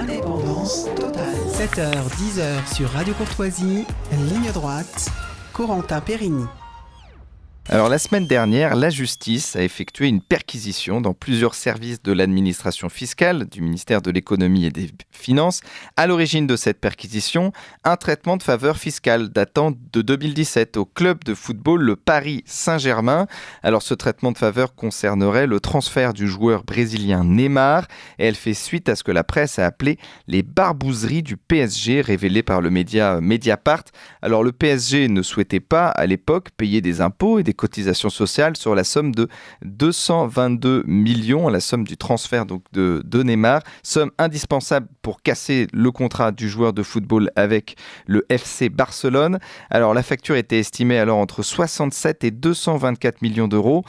Indépendance totale. 7h, 10h sur Radio Courtoisie, ligne droite, Corentin Périni. Alors la semaine dernière, la justice a effectué une perquisition dans plusieurs services de l'administration fiscale, du ministère de l'économie et des finances. À l'origine de cette perquisition, un traitement de faveur fiscale datant de 2017 au club de football le Paris Saint-Germain. Alors ce traitement de faveur concernerait le transfert du joueur brésilien Neymar et elle fait suite à ce que la presse a appelé les barbouzeries du PSG révélées par le média Mediapart. Alors le PSG ne souhaitait pas à l'époque payer des impôts et des cotisations sociales sur la somme de 222 millions, la somme du transfert donc de Neymar, somme indispensable pour casser le contrat du joueur de football avec le FC Barcelone. Alors la facture était estimée alors entre 67 et 224 millions d'euros.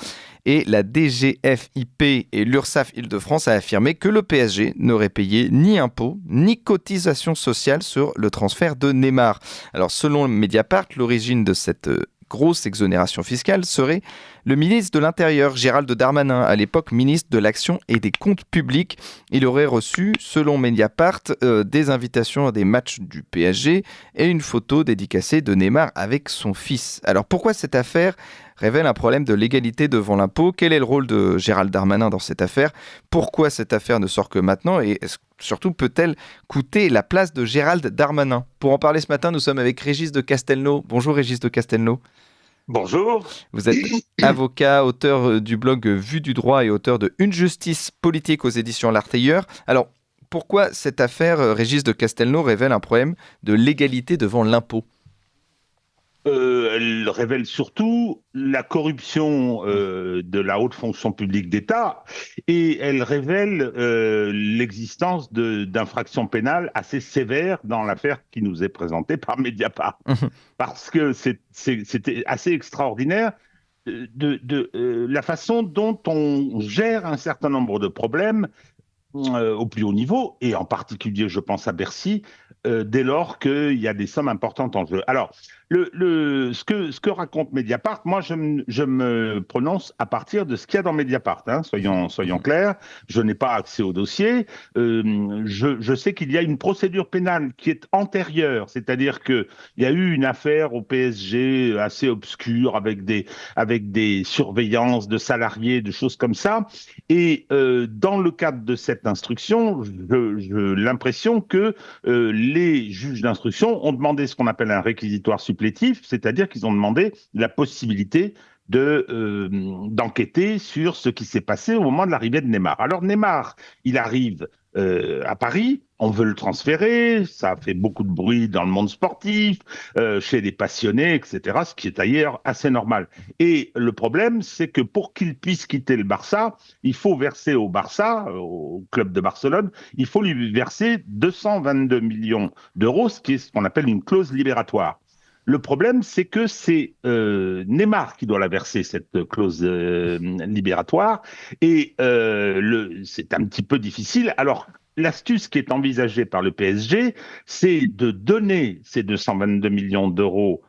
Et la DGFiP et l'URSSAF Île-de-France a affirmé que le PSG n'aurait payé ni impôts ni cotisations sociales sur le transfert de Neymar. Alors selon Mediapart, l'origine de cette grosse exonération fiscale serait le ministre de l'Intérieur, Gérald Darmanin, à l'époque ministre de l'Action et des Comptes Publics. Il aurait reçu, selon Mediapart, des invitations à des matchs du PSG et une photo dédicacée de Neymar avec son fils. Alors pourquoi cette affaire révèle un problème de légalité devant l'impôt? Quel est le rôle de Gérald Darmanin dans cette affaire? Pourquoi cette affaire ne sort que maintenant? Et surtout, peut-elle coûter la place de Gérald Darmanin? Pour en parler ce matin, nous sommes avec Régis de Castelnau. Bonjour Régis de Castelnau. Bonjour. Vous êtes avocat, auteur du blog Vue du droit et auteur de Une justice politique aux éditions L'Artilleur. Alors, pourquoi cette affaire, Régis de Castelnau, révèle un problème de légalité devant l'impôt? Elle révèle surtout la corruption de la haute fonction publique d'État et elle révèle l'existence d'infractions pénales assez sévères dans l'affaire qui nous est présentée par Mediapart. Parce que c'était assez extraordinaire la façon dont on gère un certain nombre de problèmes au plus haut niveau, et en particulier, je pense à Bercy, dès lors qu'il y a des sommes importantes en jeu. Alors, ce que raconte Mediapart, moi, je me prononce à partir de ce qu'il y a dans Mediapart, hein, soyons clairs. Je n'ai pas accès au dossier. Je sais qu'il y a une procédure pénale qui est antérieure, c'est-à-dire qu'il y a eu une affaire au PSG assez obscure avec des surveillances de salariés, de choses comme ça. Et dans le cadre de cette instruction, j'ai l'impression que les juges d'instruction ont demandé ce qu'on appelle un réquisitoire supplétif, c'est-à-dire qu'ils ont demandé la possibilité d'enquêter sur ce qui s'est passé au moment de l'arrivée de Neymar. Alors Neymar, il arrive à Paris, on veut le transférer, ça fait beaucoup de bruit dans le monde sportif, chez les passionnés, etc., ce qui est d'ailleurs assez normal. Et le problème, c'est que pour qu'il puisse quitter le Barça, il faut verser au Barça, au club de Barcelone, il faut lui verser 222 millions d'euros, ce qui est ce qu'on appelle une clause libératoire. Le problème, c'est que c'est Neymar qui doit la verser, cette clause libératoire, et c'est un petit peu difficile. Alors, l'astuce qui est envisagée par le PSG, c'est de donner ces 222 millions d'euros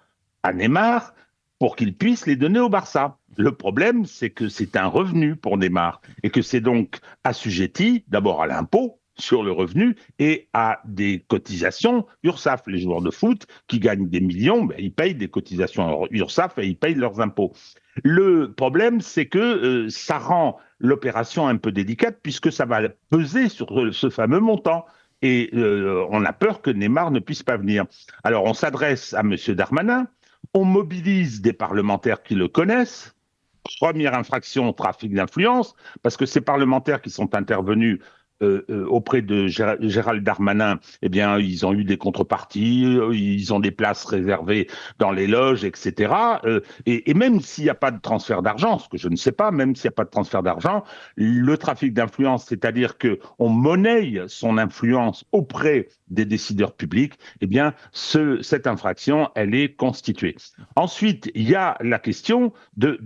à Neymar pour qu'il puisse les donner au Barça. Le problème, c'est que c'est un revenu pour Neymar et que c'est donc assujetti d'abord à l'impôt sur le revenu et à des cotisations URSSAF. Les joueurs de foot qui gagnent des millions, ben, ils payent des cotisations URSSAF et ils payent leurs impôts. Le problème, c'est que ça rend l'opération un peu délicate puisque ça va peser sur ce fameux montant. Et on a peur que Neymar ne puisse pas venir. Alors, on s'adresse à M. Darmanin, on mobilise des parlementaires qui le connaissent. Première infraction, trafic d'influence, parce que ces parlementaires qui sont intervenus auprès de Gérald Darmanin, eh bien, ils ont eu des contreparties, ils ont des places réservées dans les loges, etc. Et même s'il n'y a pas de transfert d'argent, ce que je ne sais pas, même s'il n'y a pas de transfert d'argent, le trafic d'influence, c'est-à-dire qu'on monnaie son influence auprès des décideurs publics, eh bien, cette infraction, elle est constituée. Ensuite, il y a la question de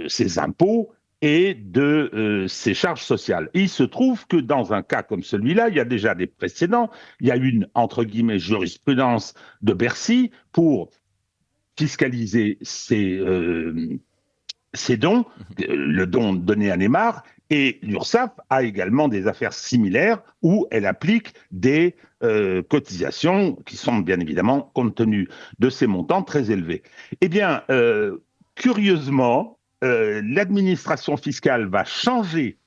ces impôts et de ses charges sociales. Et il se trouve que dans un cas comme celui-là, il y a déjà des précédents. Il y a une, entre guillemets, jurisprudence de Bercy pour fiscaliser ces dons, le don donné à Neymar, Et l'URSSAF a également des affaires similaires où elle applique des cotisations qui sont bien évidemment, compte tenu de ces montants, très élevés. Eh bien, curieusement, l'administration fiscale va changer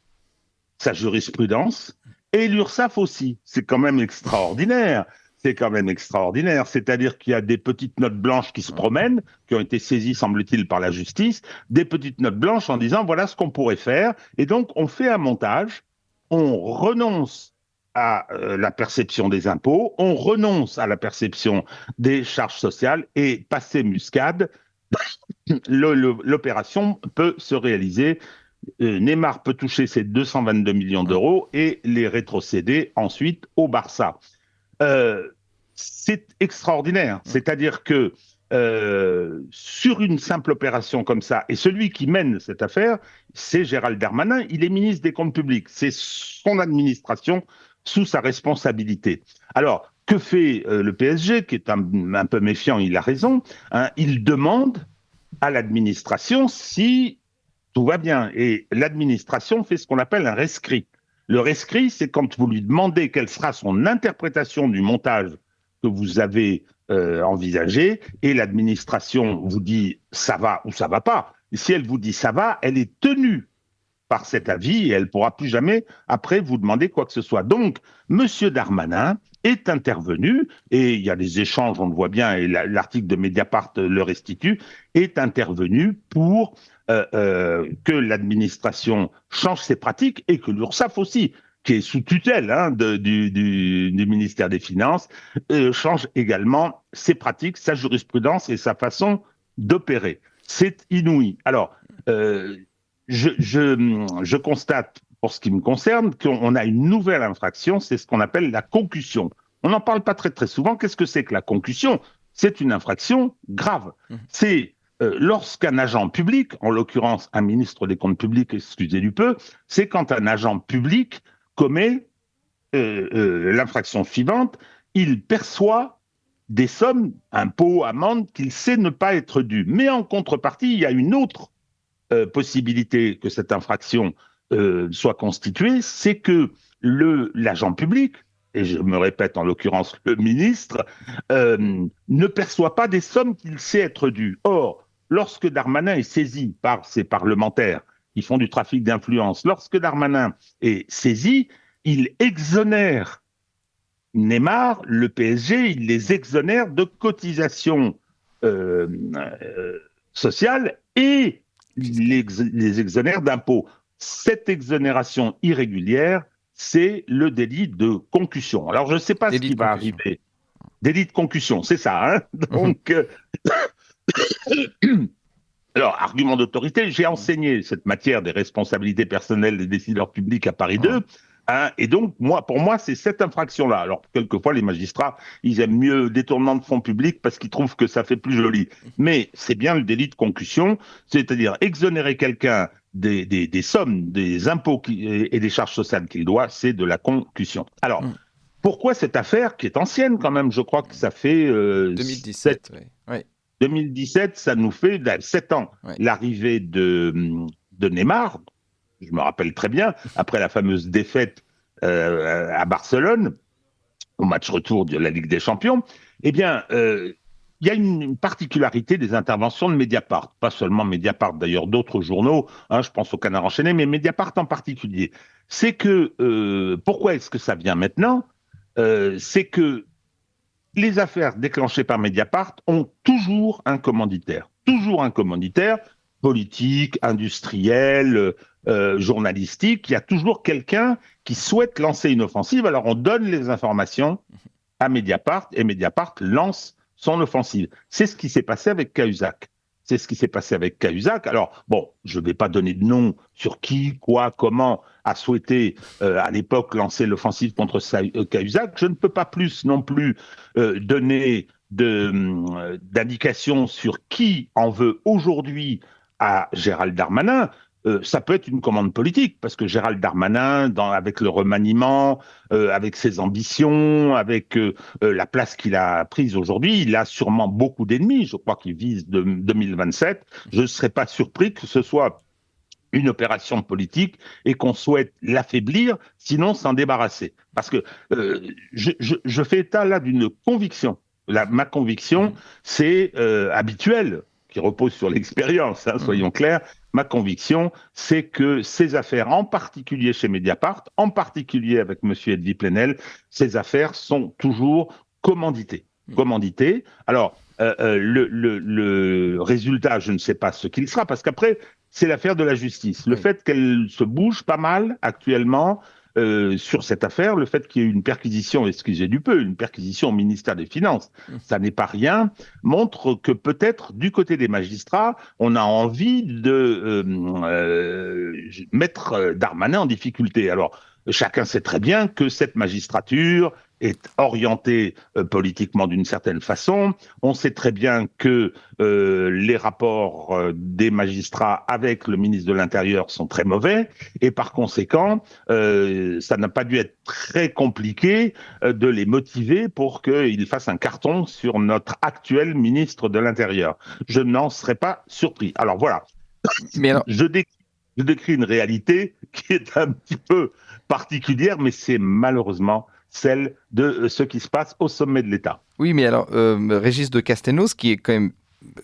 sa jurisprudence et l'URSSAF aussi. C'est quand même extraordinaire. C'est quand même extraordinaire. C'est-à-dire qu'il y a des petites notes blanches qui se promènent, qui ont été saisies, semble-t-il, par la justice, des petites notes blanches en disant voilà ce qu'on pourrait faire. Et donc, on fait un montage, on renonce à la perception des impôts, on renonce à la perception des charges sociales et, passé muscade, l'opération peut se réaliser. Neymar peut toucher ses 222 millions d'euros et les rétrocéder ensuite au Barça. C'est extraordinaire. C'est-à-dire que sur une simple opération comme ça, et celui qui mène cette affaire, c'est Gérald Darmanin, il est ministre des Comptes publics. C'est son administration sous sa responsabilité. Alors, que fait le PSG, qui est un peu méfiant, il a raison, hein, il demande à l'administration si tout va bien. Et l'administration fait ce qu'on appelle un rescrit. Le rescrit, c'est quand vous lui demandez quelle sera son interprétation du montage que vous avez envisagé, et l'administration vous dit ça va ou ça va pas. Et si elle vous dit ça va, elle est tenue par cet avis et elle ne pourra plus jamais après vous demander quoi que ce soit. Donc, M. Darmanin est intervenu, et il y a des échanges, on le voit bien, et l'article de Mediapart le restitue, est intervenu pour que l'administration change ses pratiques et que l'URSSAF aussi, qui est sous tutelle du ministère des Finances, change également ses pratiques, sa jurisprudence et sa façon d'opérer. C'est inouï. Alors, je constate, pour ce qui me concerne, qu'on a une nouvelle infraction, c'est ce qu'on appelle la concussion. On n'en parle pas très très souvent. Qu'est-ce que c'est que la concussion? C'est une infraction grave. C'est lorsqu'un agent public, en l'occurrence un ministre des Comptes publics, excusez du peu, c'est quand un agent public commet l'infraction suivante, il perçoit des sommes, impôts, amendes, qu'il sait ne pas être dues. Mais en contrepartie, il y a une autre possibilité que cette infraction soit constituée, c'est que l'agent public, et je me répète en l'occurrence le ministre, ne perçoit pas des sommes qu'il sait être dues. Or, lorsque Darmanin est saisi par ces parlementaires qui font du trafic d'influence, lorsque Darmanin est saisi, il exonère Neymar, le PSG, il les exonère de cotisations sociales et les exonère d'impôts. Cette exonération irrégulière, c'est le délit de concussion. Alors, je ne sais pas ce qui va arriver. Délit de concussion, c'est ça. Hein. Donc, alors, argument d'autorité, j'ai enseigné cette matière des responsabilités personnelles des décideurs publics à Paris 2. Hein, et donc, pour moi, c'est cette infraction-là. Alors, quelquefois, les magistrats, ils aiment mieux détournement de fonds publics parce qu'ils trouvent que ça fait plus joli. Mais c'est bien le délit de concussion, c'est-à-dire exonérer quelqu'un des sommes, des impôts et des charges sociales qu'il doit, c'est de la concussion. Alors, pourquoi cette affaire qui est ancienne quand même? Je crois que ça fait 2017. Oui. 2017, ça nous fait 7 ans. Oui. L'arrivée de Neymar, je me rappelle très bien, après la fameuse défaite à Barcelone, au match retour de la Ligue des Champions, eh bien, il y a une particularité des interventions de Mediapart, pas seulement Mediapart, d'ailleurs d'autres journaux, hein, je pense au Canard enchaîné, mais Mediapart en particulier. C'est que, pourquoi est-ce que ça vient maintenant? C'est que les affaires déclenchées par Mediapart ont toujours un commanditaire politique, industriel, journalistique. Il y a toujours quelqu'un qui souhaite lancer une offensive. Alors on donne les informations à Mediapart et Mediapart lance son offensive. C'est ce qui s'est passé avec Cahuzac. Alors, bon, je ne vais pas donner de nom sur qui, quoi, comment a souhaité à l'époque lancer l'offensive contre Cahuzac. Je ne peux pas plus non plus donner d'indications sur qui en veut aujourd'hui à Gérald Darmanin. Ça peut être une commande politique, parce que Gérald Darmanin, avec le remaniement, avec ses ambitions, avec la place qu'il a prise aujourd'hui, il a sûrement beaucoup d'ennemis. Je crois qu'il vise 2027. Je ne serais pas surpris que ce soit une opération politique et qu'on souhaite l'affaiblir, sinon s'en débarrasser. Parce que je fais état là d'une conviction. Ma conviction, c'est habituel, qui repose sur l'expérience, soyons clairs. Ma conviction, c'est que ces affaires, en particulier chez Mediapart, en particulier avec M. Edwy Plenel, ces affaires sont toujours commanditées. Alors, le résultat, je ne sais pas ce qu'il sera, parce qu'après, c'est l'affaire de la justice. Le fait qu'elle se bouge pas mal actuellement sur cette affaire, le fait qu'il y ait une perquisition, excusez du peu, une perquisition au ministère des Finances, ça n'est pas rien, montre que peut-être du côté des magistrats, on a envie de mettre Darmanin en difficulté. Alors, chacun sait très bien que cette magistrature est orientée politiquement d'une certaine façon. On sait très bien que les rapports des magistrats avec le ministre de l'Intérieur sont très mauvais et par conséquent, ça n'a pas dû être très compliqué de les motiver pour qu'ils fassent un carton sur notre actuel ministre de l'Intérieur. Je n'en serais pas surpris. Alors voilà, Mais alors... je décris une réalité qui est un petit peu particulière, mais c'est malheureusement celle de ce qui se passe au sommet de l'État. Oui, mais alors, Régis de Castelnau, ce qui est quand même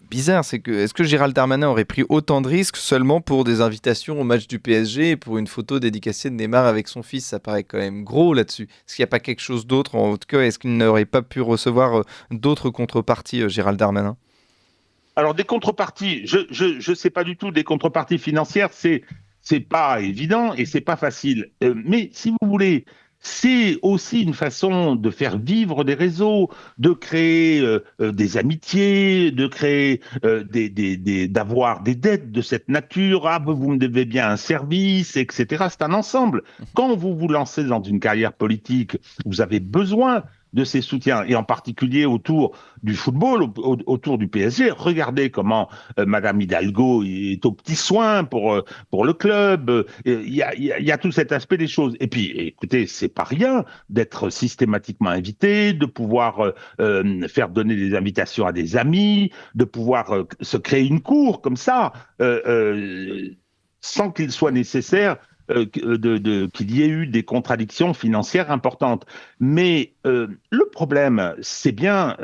bizarre, c'est que est-ce que Gérald Darmanin aurait pris autant de risques seulement pour des invitations au match du PSG et pour une photo dédicacée de Neymar avec son fils? Ça paraît quand même gros là-dessus. Est-ce qu'il n'y a pas quelque chose d'autre? En tout cas, est-ce qu'il n'aurait pas pu recevoir d'autres contreparties, Gérald Darmanin? Alors, des contreparties, je sais pas du tout, des contreparties financières, c'est pas évident et c'est pas facile. Mais si vous voulez, c'est aussi une façon de faire vivre des réseaux, de créer des amitiés, de créer d'avoir des dettes de cette nature. Ah, vous me devez bien un service, etc. C'est un ensemble. Quand vous vous lancez dans une carrière politique, vous avez besoin de ces soutiens, et en particulier autour du football, autour du PSG. Regardez comment Madame Hidalgo est aux petits soins pour le club. Il y a tout cet aspect des choses. Et puis, écoutez, c'est pas rien d'être systématiquement invité, de pouvoir faire donner des invitations à des amis, de pouvoir se créer une cour comme ça, sans qu'il soit nécessaire qu'il y ait eu des contradictions financières importantes. Mais le problème, c'est bien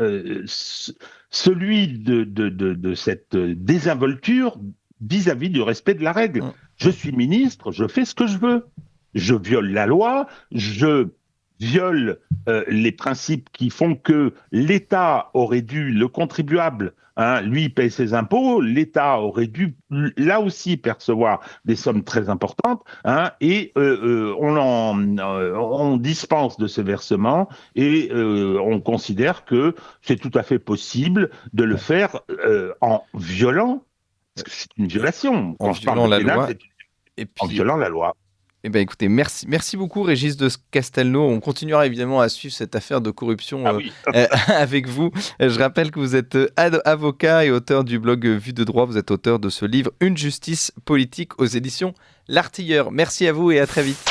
celui de cette désinvolture vis-à-vis du respect de la règle. Je suis ministre, je fais ce que je veux. Je viole la loi, je viole les principes qui font que l'État aurait dû, le contribuable, lui paye ses impôts, l'État aurait dû là aussi percevoir des sommes très importantes, et on dispense de ce versement et on considère que c'est tout à fait possible de le faire en violant, parce que c'est une violation. En violant la loi. En violant la loi. Eh bien, écoutez, merci beaucoup Régis de Castelnau. On continuera évidemment à suivre cette affaire de corruption avec vous. Je rappelle que vous êtes avocat et auteur du blog Vue de droit. Vous êtes auteur de ce livre Une justice politique aux éditions L'Artilleur. Merci à vous et à très vite.